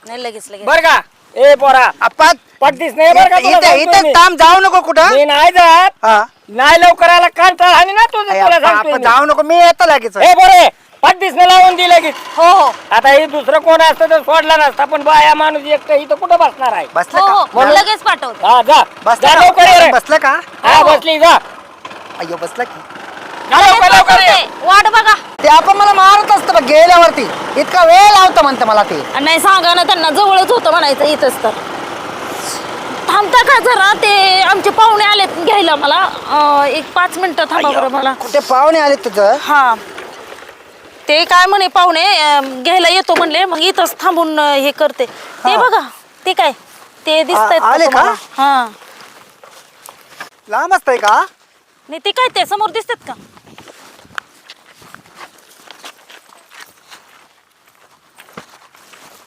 नाही लगेच लगेच. बर का ए पोरा आपण पटतीस नाही बर का तुला इथे सांगतोय मी. काम जाऊ नको कुठं. मी नाही जात हा. नाही लवकर आला कंटाळ आणि ना तुझं तुला सांगतोय आपण मी. जाऊ नको मी येतो लगेच. ए पोरे पटतीस नाही लावून दिलं की हो हो आता हे दुसरं कोण असतं तर सोडला नसता पण बाया माणूस एकटं इथं कुठं बसणार आहे बसलं हो का? हो म्हणून- लगेच पाठवते. हा जा बसलं जा का? लवकर ये रे. बसलं का? हा बसली जा अय्यो बसलं की. जा लवकर लवकर ये. पाठवते. वाट बघा. ते आपण मला मारत असतं बघ गेल्यावरती इतका वेळ लावतं म्हणतं मला ते. नाही सांगा ना त्यांना जवळच होतं म्हणायचं इथंच तर. थांबता का जरा ते आमचे पाहुणे आलेत घ्यायला मला. एक 5 मिनिटं थांबा बरं मला. कुठे पाहुणे आले तुझं? हा ते काय म्हणे पाहुणे घ्यायला येतो म्हणले मग इथंच थांबून हे करते. ते बघा ते काय ते दिसतंय आले का? हा लांब असतंय का? नाही ते काय ते समोर दिसतात का?